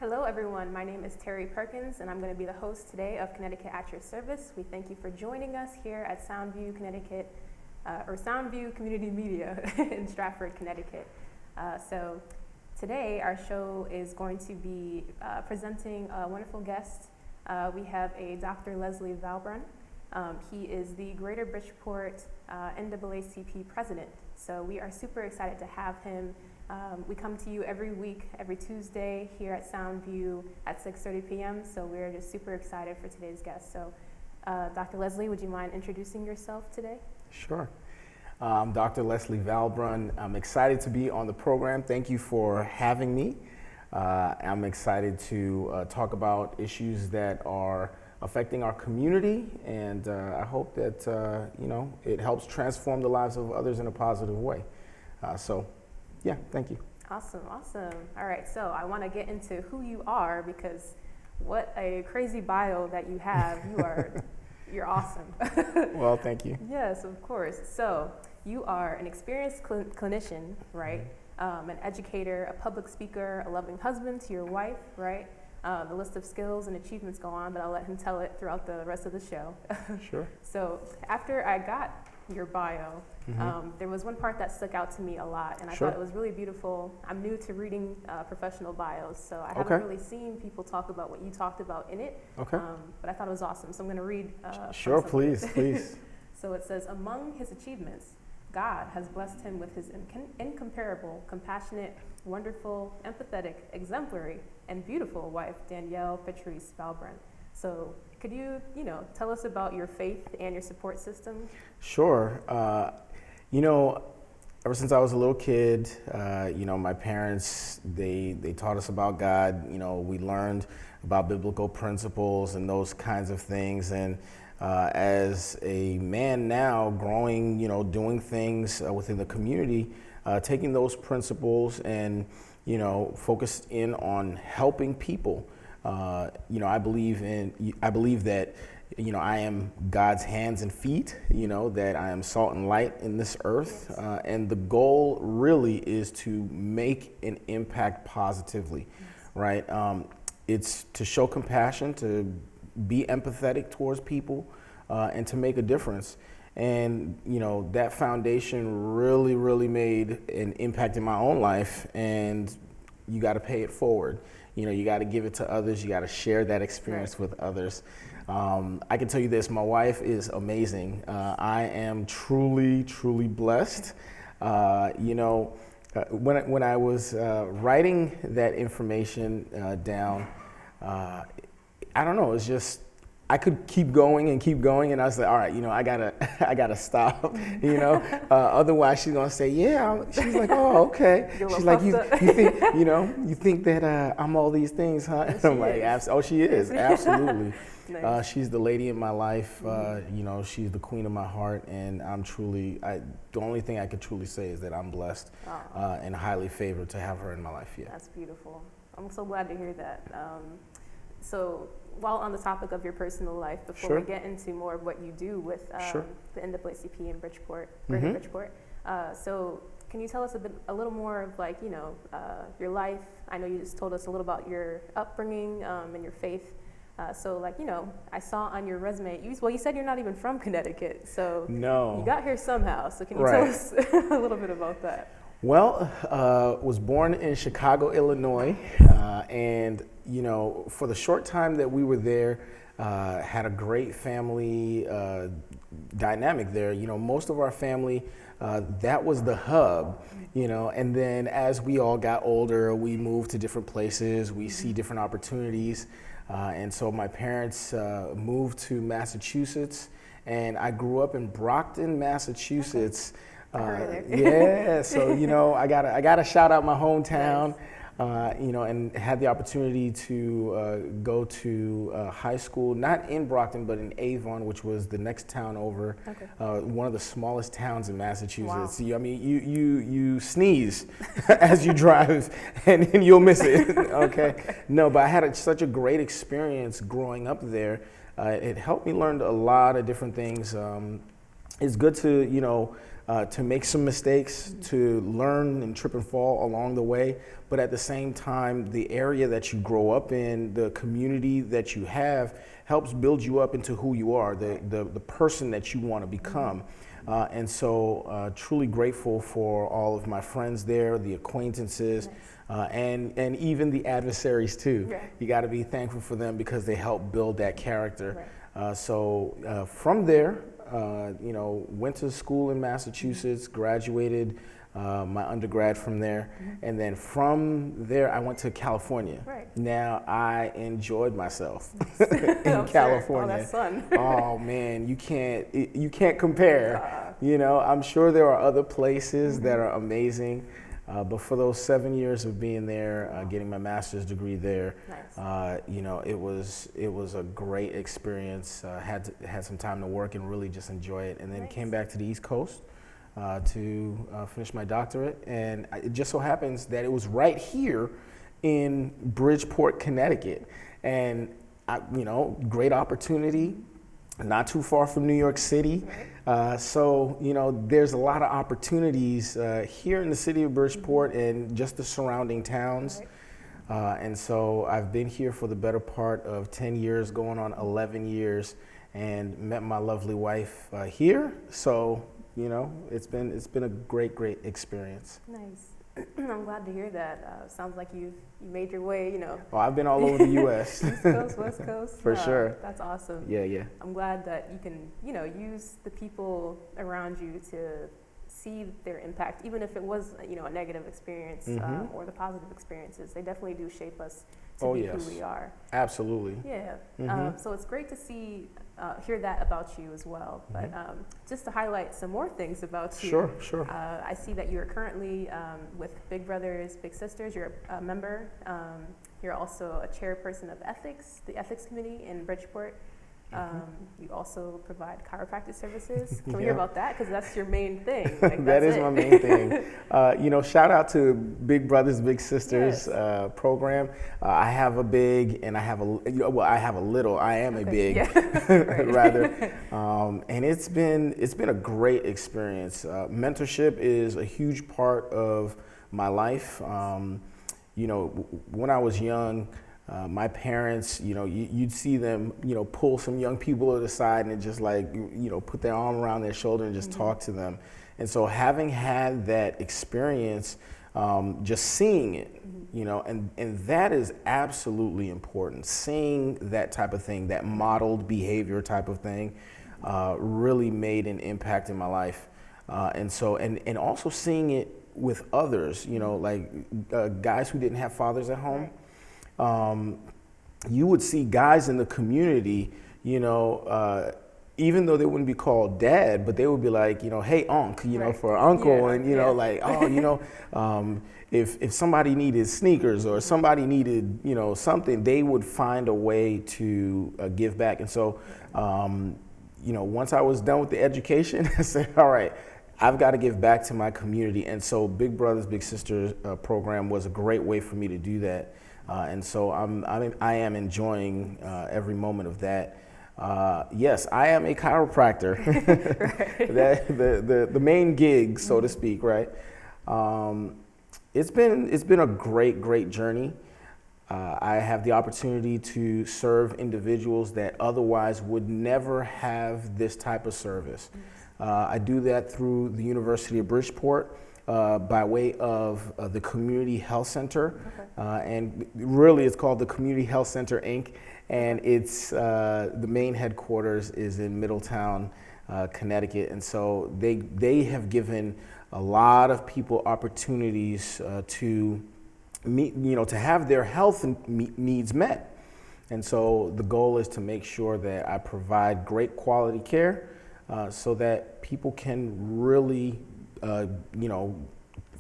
Hello everyone, my name is Terry Perkins and I'm going to be the host today of Connecticut at Your Service. We thank you for joining us here at Soundview, Connecticut, or Soundview Community Media in Stratford, Connecticut. So today our show is going to be presenting a wonderful guest. We have a Dr. Leslie Valbrun. He is the Greater Bridgeport NAACP president. So we are super excited to have him. We come to you every week, every Tuesday here at Soundview at 6:30 p.m. So we're just super excited for today's guest. So Dr. Leslie, would you mind introducing yourself today? Sure. I'm Dr. Leslie Valbrun. I'm excited to be on the program. Thank you for having me. I'm excited to talk about issues that are affecting our community, and I hope that it helps transform the lives of others in a positive way. Yeah, thank you. Awesome. All right, so I want to get into who you are because what a crazy bio that you have. You're awesome. Well, thank you. Yes, of course. So you are an experienced clinician, right? An educator, a public speaker, a loving husband to your wife, right? The list of skills and achievements go on, but I'll let him tell it throughout the rest of the show. Sure. So after I got your bio, there was one part that stuck out to me a lot, and I thought it was really beautiful. I'm new to reading professional bios, so I haven't really seen people talk about what you talked about in it. Okay. But I thought it was awesome, so I'm going to read. Sure, please. So it says, among his achievements, God has blessed him with his incomparable, compassionate, wonderful, empathetic, exemplary, and beautiful wife, Danielle Patrice Valbrun. So could you, tell us about your faith and your support system? Sure. Ever since I was a little kid, my parents, they taught us about God. We learned about biblical principles and those kinds of things. And as a man now growing, doing things within the community, taking those principles and, focused in on helping people. I believe that, I am God's hands and feet, that I am salt and light in this earth. And the goal really is to make an impact positively, right? It's to show compassion, to be empathetic towards people, and to make a difference. And, that foundation really made an impact in my own life, and you got to pay it forward. You got to give it to others. You got to share that experience with others. I can tell you this, my wife is amazing. I am truly blessed. When I was writing that information down, I don't know, it's just, I could keep going, and I was like, all right, I gotta stop, otherwise she's gonna say, yeah. She's like, oh, okay. She's like, you think that I'm all these things, huh? And I'm like, oh, she is, absolutely. Nice. She's the lady in my life. She's the queen of my heart, and I'm truly. The only thing I could truly say is that I'm blessed and highly favored to have her in my life. Yeah. That's beautiful. I'm so glad to hear that. So while on the topic of your personal life, before we get into more of what you do with the NAACP in Bridgeport, Greater Bridgeport, so can you tell us a little more of your life? I know you just told us a little about your upbringing and your faith. I saw on your resume, you said you're not even from Connecticut, so no. You got here somehow. So can you tell us a little bit about that? Well, was born in Chicago, Illinois, and for the short time that we were there, had a great family dynamic there. Most of our family, that was the hub, and then as we all got older, we moved to different places, we see different opportunities, and so my parents moved to Massachusetts, and I grew up in Brockton, Massachusetts. Yeah, so I gotta shout out my hometown. Nice. And had the opportunity to go to high school, not in Brockton, but in Avon, which was the next town over, one of the smallest towns in Massachusetts. Wow. You sneeze as you drive, and you'll miss it. Okay. No, but I had such a great experience growing up there. It helped me learn a lot of different things. It's good to to make some mistakes, to learn and trip and fall along the way. But at the same time, the area that you grow up in, the community that you have, helps build you up into who you are, the person that you want to become. And so truly grateful for all of my friends there, the acquaintances, and even the adversaries too. Right. You got to be thankful for them because they help build that character. Right. So from there, went to school in Massachusetts, graduated my undergrad from there, and then from there I went to California. Right. Now I enjoyed myself in California. Sure. Oh, that's fun. Oh man, you can't compare. I'm sure there are other places that are amazing. But for those 7 years of being there, getting my master's degree there, nice. it was a great experience. Had some time to work and really just enjoy it, and then Nice. came back to the East Coast to finish my doctorate. And it just so happens that it was right here in Bridgeport, Connecticut, and great opportunity. Not too far from New York City. Right. So there's a lot of opportunities here in the city of Bridgeport and just the surrounding towns. Right. And so I've been here for the better part of 10 years, going on 11 years, and met my lovely wife here. So, it's been a great experience. Nice. I'm glad to hear that. Sounds like you made your way, Oh, I've been all over the U.S. East Coast, West Coast. For sure. That's awesome. Yeah. I'm glad that you can, use the people around you to see their impact, even if it was, a negative experience or the positive experiences. They definitely do shape us to be who we are. Absolutely. Yeah. So it's great to hear that about you as well. But just to highlight some more things about you. Sure. I see that you're currently with Big Brothers Big Sisters. You're a member. You're also a chairperson of the ethics committee in Bridgeport. You also provide chiropractic services. Can we hear about that? Because that's your main thing. That is my main thing. Shout out to Big Brothers Big Sisters program. I have a big and I have a little. I am a big, rather. And it's been a great experience. Mentorship is a huge part of my life. When I was young, my parents, you'd see them, pull some young people to the side and just put their arm around their shoulder and just talk to them. And so having had that experience, just seeing it, and that is absolutely important. Seeing that type of thing, that modeled behavior type of thing, really made an impact in my life. And also seeing it with others, guys who didn't have fathers at home. You would see guys in the community, even though they wouldn't be called dad, but they would be like, hey, unc, for uncle, and if somebody needed sneakers or somebody needed, something, they would find a way to give back. And so, once I was done with the education, I said, all right, I've got to give back to my community. And so Big Brothers Big Sisters program was a great way for me to do that. And so I am enjoying every moment of that. Yes, I am a chiropractor. the main gig, so to speak, right? It's been a great journey. I have the opportunity to serve individuals that otherwise would never have this type of service. I do that through the University of Bridgeport. By way of the Community Health Center, and really it's called the Community Health Center, Inc., and it's the main headquarters is in Middletown, Connecticut, and so they have given a lot of people opportunities to meet, to have their health needs met, and so the goal is to make sure that I provide great quality care so that people can really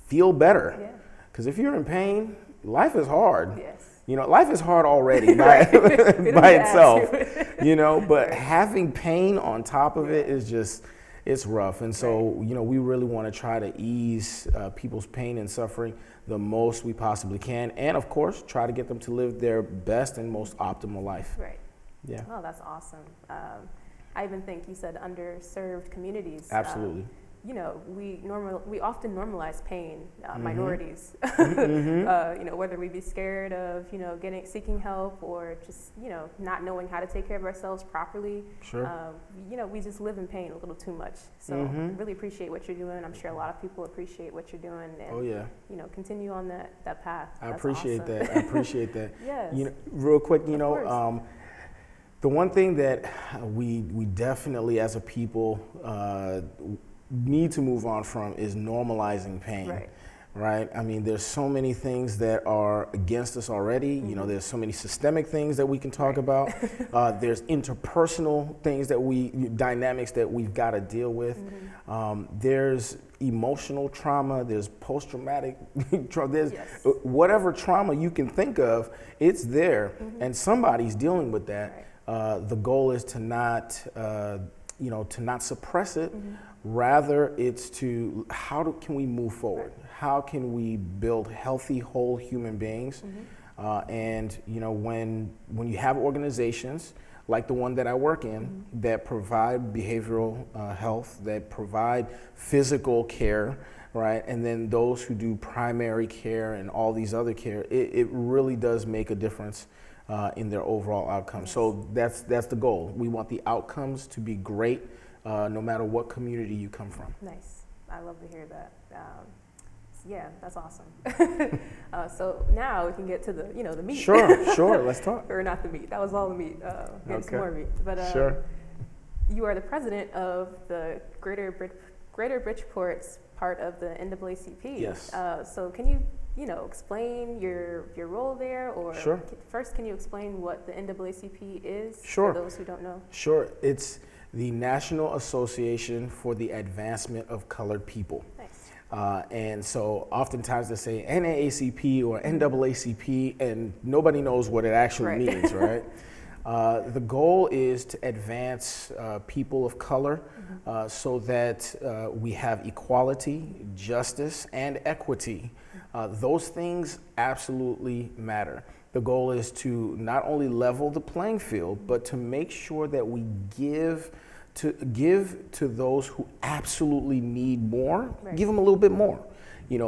feel better. Because if you're in pain, life is hard. Yes. Life is hard already by itself. But having pain on top of it is just, it's rough. And so, we really want to try to ease people's pain and suffering the most we possibly can. And of course, try to get them to live their best and most optimal life. Right. Yeah. Oh, that's awesome. I even think you said underserved communities. Absolutely. we often normalize pain, minorities, whether we be scared of, seeking help, or just, not knowing how to take care of ourselves properly. Sure. We just live in pain a little too much. So I really appreciate what you're doing. I'm sure a lot of people appreciate what you're doing, and continue on that path. I appreciate that. I appreciate that. Yes. Real quick, the one thing that we definitely as a people need to move on from is normalizing pain. Right? I mean, there's so many things that are against us already. There's so many systemic things that we can talk about. There's interpersonal things dynamics that we've got to deal with. There's emotional trauma, there's post-traumatic trauma, there's whatever trauma you can think of, it's there, and somebody's dealing with that. The goal is to not suppress it. Rather, it's to can we move forward? How can we build healthy, whole human beings? And when you have organizations like the one that I work in that provide behavioral health, that provide physical care, right? And then those who do primary care and all these other care, it really does make a difference in their overall outcomes. So that's the goal. We want the outcomes to be great, no matter what community you come from. Nice. I love to hear that. Yeah, that's awesome. So now we can get to the meat. Sure. Let's talk. Or not the meat. That was all the meat. Get some more meat. But sure. You are the president of the Greater Bridgeport's part of the NAACP. Yes. So can you explain your role there, or Sure. First, can you explain what the NAACP is Sure. for those who don't know? Sure. It's the National Association for the Advancement of Colored People. Nice. And so oftentimes they say NAACP or NAACP, and nobody knows what it actually means, right? The goal is to advance people of color so that we have equality, justice, and equity. Those things absolutely matter. The goal is to not only level the playing field, but to make sure that we give to those who absolutely need more, give them a little bit more,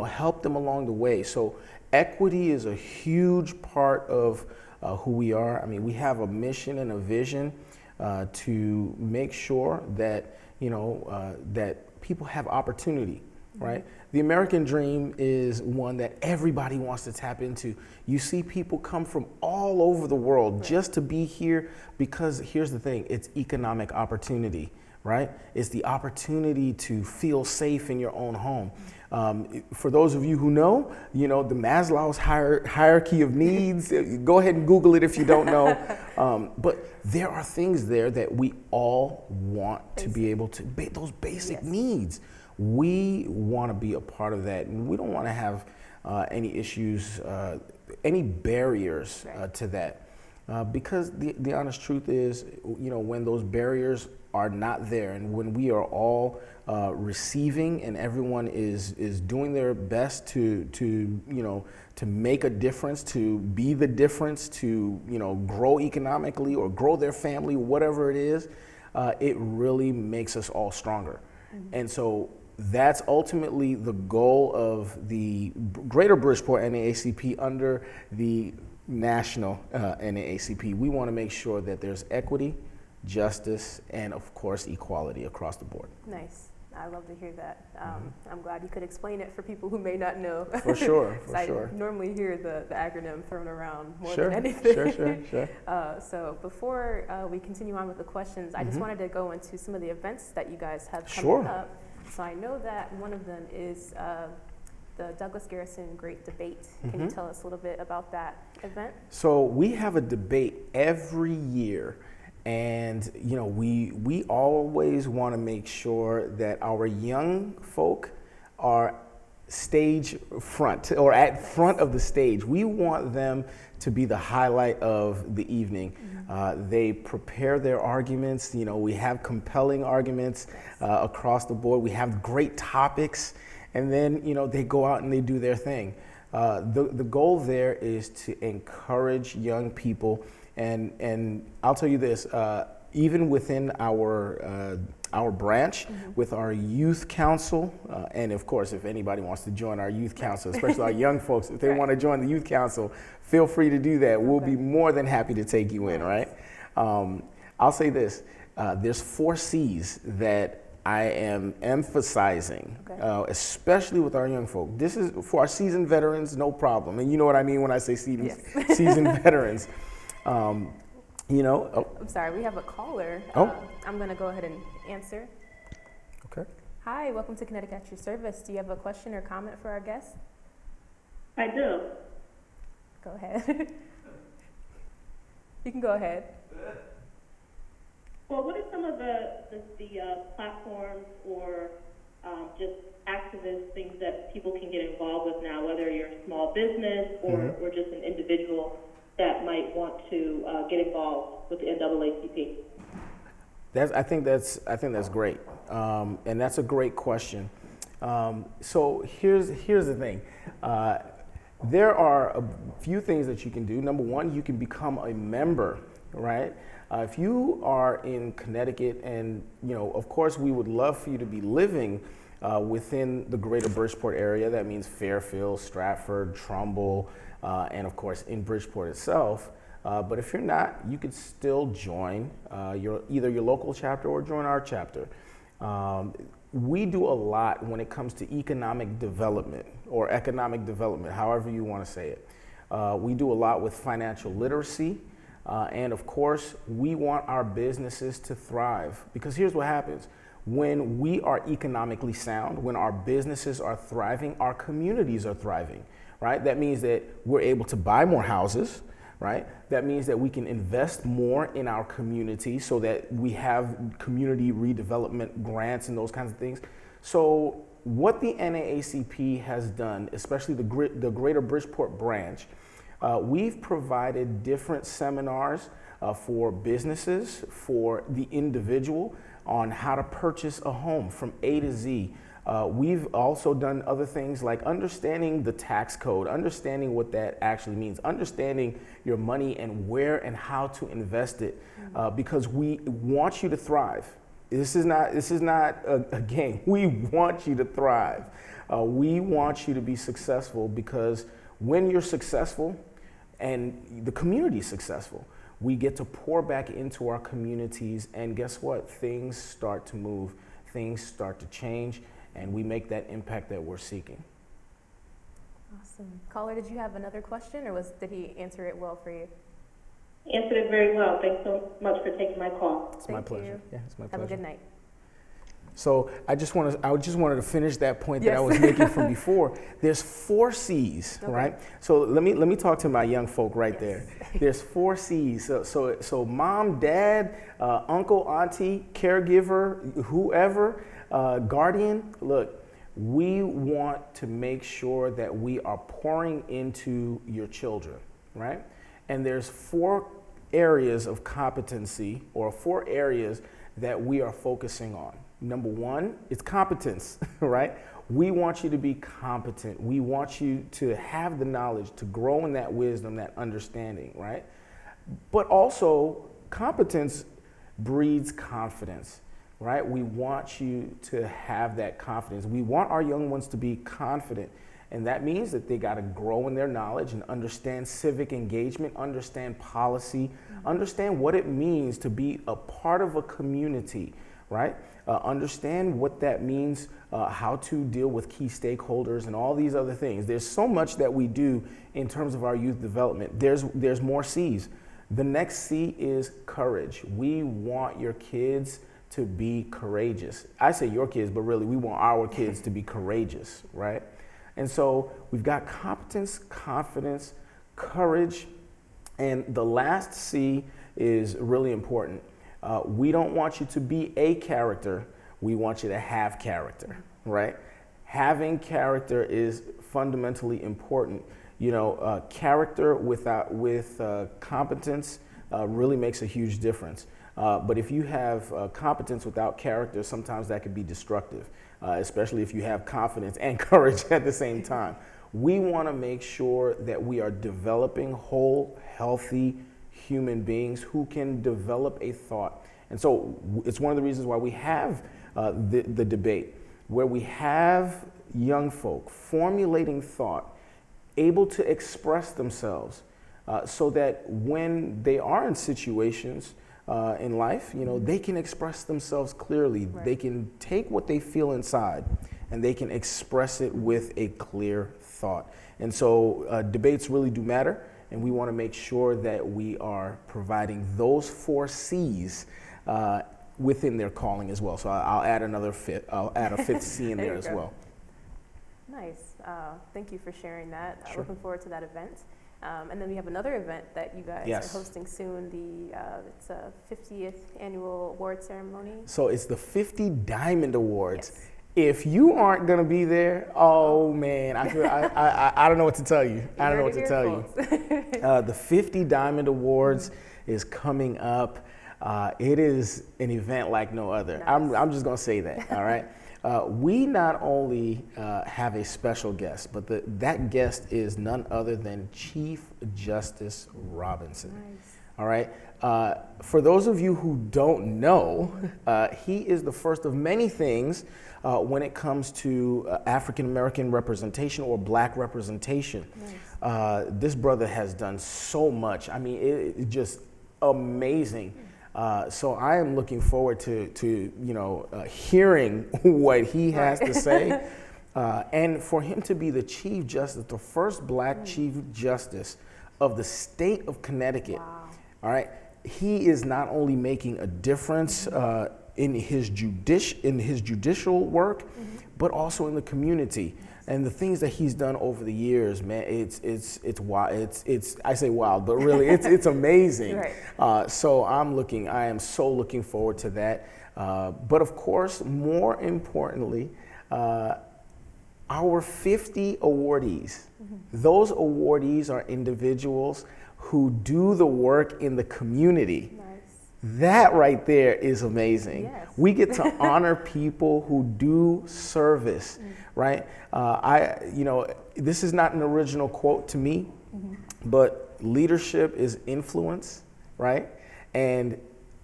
help them along the way. So equity is a huge part of who we are. I mean, we have a mission and a vision to make sure that, that people have opportunity, right? The American dream is one that everybody wants to tap into. You see people come from all over the world just to be here because here's the thing, it's economic opportunity, right? It's the opportunity to feel safe in your own home. For those of you who know, the Maslow's hierarchy of needs, go ahead and Google it if you don't know. But there are things there that we all want to be able to, those basic needs. We want to be a part of that, and we don't want to have any issues, any barriers to that. Because the honest truth is, when those barriers are not there, and when we are all receiving, and everyone is doing their best to make a difference, to be the difference, to grow economically or grow their family, whatever it is, it really makes us all stronger. And so that's ultimately the goal of the Greater Bridgeport NAACP under the national NAACP. We want to make sure that there's equity, justice, and of course equality across the board. Nice. I love to hear that. I'm glad you could explain it for people who may not know. For sure. I normally hear the acronym thrown around more than anything. Sure. So before we continue on with the questions, I just wanted to go into some of the events that you guys have coming Sure. up. So I know that one of them is the Douglas Garrison Great Debate. Can you tell us a little bit about that event? So we have a debate every year, and we always want to make sure that our young folk are stage front or at front of the stage. We want them to be the highlight of the evening. They prepare their arguments. We have compelling arguments across the board. We have great topics, and then they go out and they do their thing. The goal there is to encourage young people, and I'll tell you this. Even within our our branch with our youth council. And of course, if anybody wants to join our youth council, especially our young folks, if they want to join the youth council, feel free to do that. We'll be more than happy to take you in, right? I'll say this, there's 4 C's that I am emphasizing, especially with our young folk. This is for our seasoned veterans, no problem. And you know what I mean when I say seasoned veterans. I'm sorry, we have a caller. I'm going to go ahead and answer. Okay. Hi, welcome to Connecticut at your service. Do you have a question or comment for our guest? I do. Go ahead. You can go ahead. Well, what are some of the platforms or just activist things that people can get involved with now, whether you're a small business or just an individual that might want to get involved with the NAACP? I think that's great, and that's a great question. So here's the thing. There are a few things that you can do. Number one, you can become a member, right? If you are in Connecticut, and of course, we would love for you to be living within the greater Bridgeport area. That means Fairfield, Stratford, Trumbull, and of course in Bridgeport itself. But if you're not, you could still join either your local chapter or join our chapter. We do a lot when it comes to economic development or economic development, however you want to say it. We do a lot with financial literacy. And of course, we want our businesses to thrive, because here's what happens. When we are economically sound, when our businesses are thriving, our communities are thriving, right? That means that we're able to buy more houses, right? That means that we can invest more in our community so that we have community redevelopment grants and those kinds of things. So what the NAACP has done, especially the Greater Bridgeport branch, we've provided different seminars for businesses, for the individual, on how to purchase a home from A to Z. We've also done other things like understanding the tax code, understanding what that actually means, understanding your money and where and how to invest it, because we want you to thrive. This is not a game. We want you to thrive. We want you to be successful, because when you're successful and the community is successful, we get to pour back into our communities, and guess what? Things start to move, things start to change, and we make that impact that we're seeking. Awesome. Caller, did you have another question, or did he answer it well for you? Answered it very well. Thanks so much for taking my call. It's my pleasure. Yeah, it's my pleasure. Have a good night. So I just wanted to finish that point that I was making from before. There's 4 C's, right? So let me talk to my young folk right there. There's 4 C's. So mom, dad, uncle, auntie, caregiver, whoever, guardian. Look, we want to make sure that we are pouring into your children, right? And there's 4 areas of competency, or 4 areas that we are focusing on. Number 1 is competence, right? We want you to be competent. We want you to have the knowledge, to grow in that wisdom, that understanding, right? But also, competence breeds confidence, right? We want you to have that confidence. We want our young ones to be confident. And that means that they got to grow in their knowledge and understand civic engagement, understand policy, understand what it means to be a part of a community, right? Understand what that means, how to deal with key stakeholders and all these other things. There's so much that we do in terms of our youth development. There's more C's. The next C is courage. We want your kids to be courageous. I say your kids, but really we want our kids to be courageous, right? And so we've got competence, confidence, courage, and the last C is really important. We don't want you to be a character. We want you to have character, right? Having character is fundamentally important. Character with competence really makes a huge difference. But if you have competence without character, sometimes that could be destructive, especially if you have confidence and courage at the same time. We want to make sure that we are developing whole, healthy human beings who can develop a thought And so it's one of the reasons why we have the debate, where we have young folk formulating thought, able to express themselves, so that when they are in situations in life, they can express themselves clearly. Right. They can take what they feel inside and they can express it with a clear thought. And so debates really do matter, and we want to make sure that we are providing those 4 C's within their calling as well. So I'll add a fifth C in there as well. Nice. Thank you for sharing that. Sure. Looking forward to that event. And then we have another event that you guys Yes. are hosting soon. It's a 50th annual award ceremony. So it's the 50 Diamond Awards. Yes. If you aren't gonna be there, oh man, I don't know what to tell you. I don't know what to tell you. The 50 Diamond Awards is coming up. It is an event like no other. Nice. I'm just gonna say that. All right. We not only have a special guest, but that guest is none other than Chief Justice Robinson. Nice. All right. For those of you who don't know, he is the first of many things when it comes to African American representation or Black representation. Nice. This brother has done so much. I mean, it's just amazing. So I am looking forward to hearing what he has to say, and for him to be the Chief Justice, the first Black Chief Justice of the state of Connecticut. Wow. All right, he is not only making a difference in his judicial work, but also in the community. And the things that he's done over the years, man, it's wild. It's I say wild, but really it's amazing. Right. So I am so looking forward to that. But of course, more importantly, our 50 awardees. Those awardees are individuals who do the work in the community. Nice. That right there is amazing. Yes. We get to honor people who do service, right? This is not an original quote to me, but leadership is influence, right? And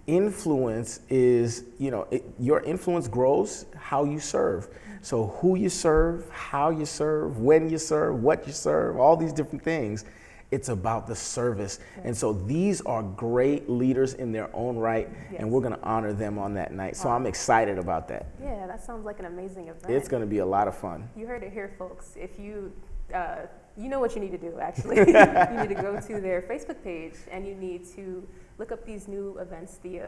influence is, your influence grows how you serve. So who you serve, how you serve, when you serve, what you serve, all these different things. It's about the service. Right. And so these are great leaders in their own right, and we're going to honor them on that night. So I'm excited about that. Yeah, that sounds like an amazing event. It's going to be a lot of fun. You heard it here, folks. If you know what you need to do, actually. You need to go to their Facebook page, and you need to look up these new events, the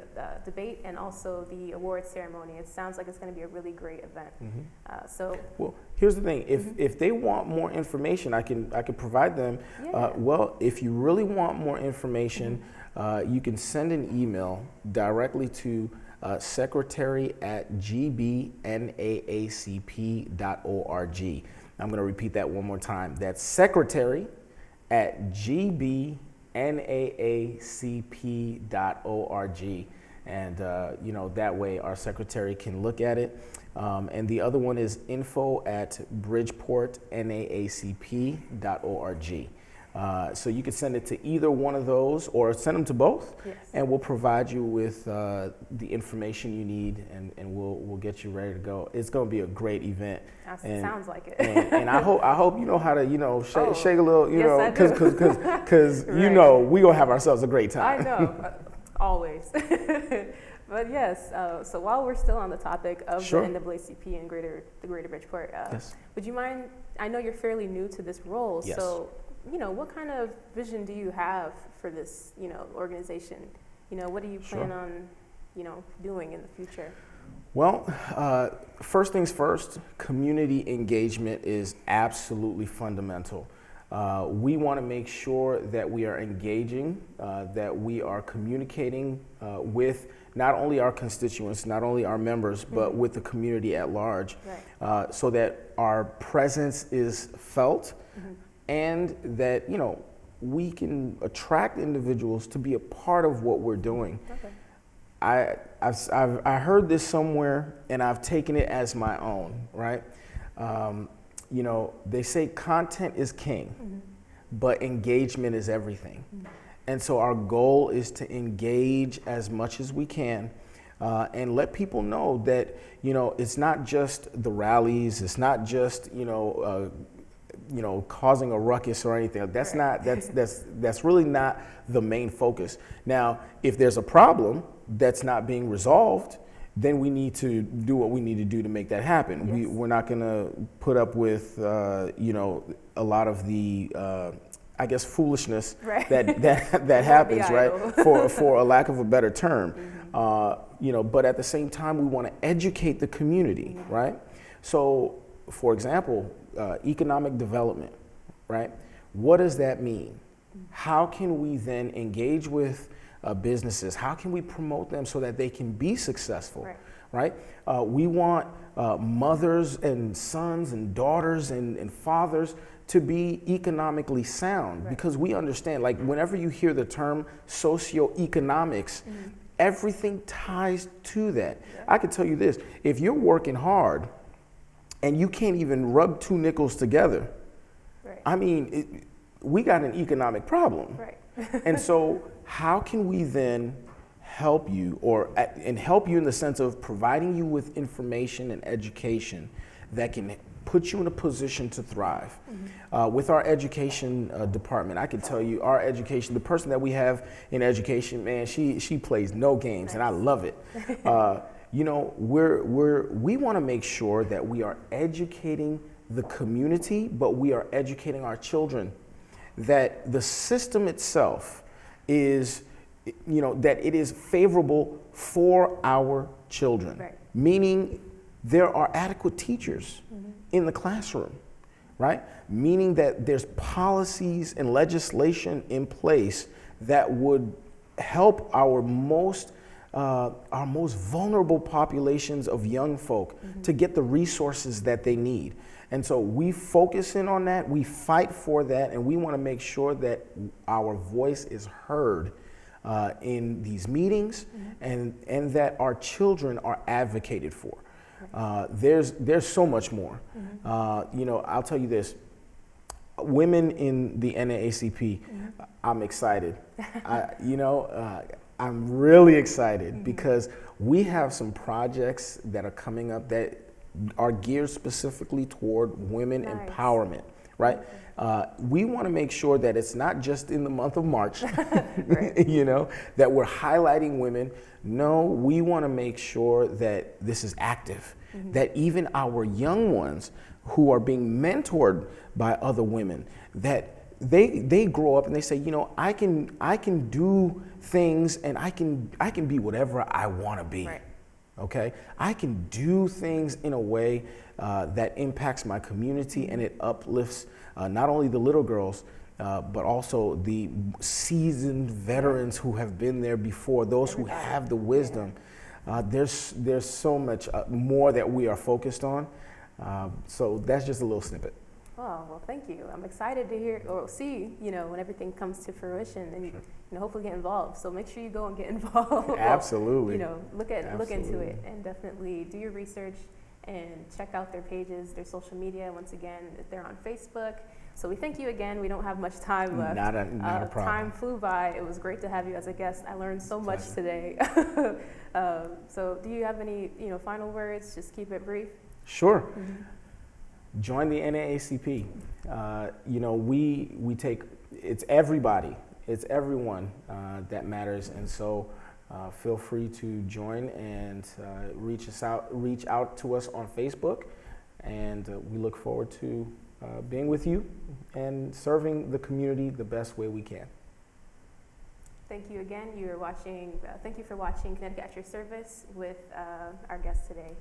debate and also the award ceremony. It sounds like it's going to be a really great event. Well, here's the thing. If they want more information, I can provide them. Yeah. If you really want more information, you can send an email directly to secretary@gbnaacp.org. I'm going to repeat that one more time. That's secretary@gbnaacp.org. And, that way our secretary can look at it. And the other one is info@bridgeportnaacp.org. So you can send it to either one of those or send them to both. Yes. And we'll provide you with the information you need, and we'll get you ready to go. It's going to be a great event. Sounds like it. and I hope you know how to shake a little, because Right. we gonna have ourselves a great time. I know, always. But yes, so while we're still on the topic of Sure. the NAACP and the Greater Bridgeport, Yes. would you mind? I know you're fairly new to this role, Yes. so what kind of vision do you have for this, organization? What do you plan on, doing in the future? Well, first things first, community engagement is absolutely fundamental. We want to make sure that we are engaging, that we are communicating with not only our constituents, not only our members, but with the community at large, right. So that our presence is felt, and that we can attract individuals to be a part of what we're doing. Okay. I heard this somewhere, and I've taken it as my own, right? They say content is king, but engagement is everything. And so our goal is to engage as much as we can and let people know that, it's not just the rallies, it's not just, causing a ruckus or anything. That's Right. not, that's really not the main focus. Now, if there's a problem that's not being resolved, then we need to do what we need to do to make that happen. Yes. We're not going to put up with, a lot of the, foolishness Right. that happens, right? idle. For a lack of a better term. But at the same time, we want to educate the community, right? So, for example, economic development, right? What does that mean? How can we then engage with businesses? How can we promote them so that they can be successful, right? We want mothers and sons and daughters and fathers to be economically sound, because we understand, like, whenever you hear the term socioeconomics, everything ties to that. I can tell you this: if you're working hard and you can't even rub two nickels together, I mean, we got an economic problem. Right. And so how can we then help you, and help you in the sense of providing you with information and education that can put you in a position to thrive? With our education department, I can tell you, our education, the person that we have in education, man, she plays no games, and I love it. We want to make sure that we are educating the community, but we are educating our children that the system itself is, that it is favorable for our children, meaning there are adequate teachers in the classroom, right? Meaning that there's policies and legislation in place that would help our most vulnerable populations of young folk to get the resources that they need. And so we focus in on that, we fight for that, and we want to make sure that our voice is heard in these meetings, and that our children are advocated for. There's so much more. I'll tell you this: women in the NAACP, I'm excited. I'm really excited because we have some projects that are coming up that are geared specifically toward women empowerment, right? We want to make sure that it's not just in the month of March, that we're highlighting women. No, we want to make sure that this is active, that even our young ones who are being mentored by other women, that they grow up and they say, I can do things, and I can be whatever I want to be. Okay, I can do things in a way that impacts my community, and it uplifts not only the little girls, but also the seasoned veterans who have been there before, those who have the wisdom. There's so much more that we are focused on. So that's just a little snippet. Oh, well, thank you. I'm excited to hear or see, when everything comes to fruition, and hopefully get involved. So make sure you go and get involved. Absolutely. Look into it, and definitely do your research and check out their pages, their social media. Once again, they're on Facebook. So we thank you again. We don't have much time left. Not a problem. Time flew by. It was great to have you as a guest. I learned so much today. So do you have any, final words? Just keep it brief. Sure. Join the NAACP. We take, it's everybody, it's everyone that matters, and so feel free to join and reach out to us on Facebook, and we look forward to being with you and serving the community the best way we can. Thank you again. Thank you for watching Connecticut at Your Service with our guest today.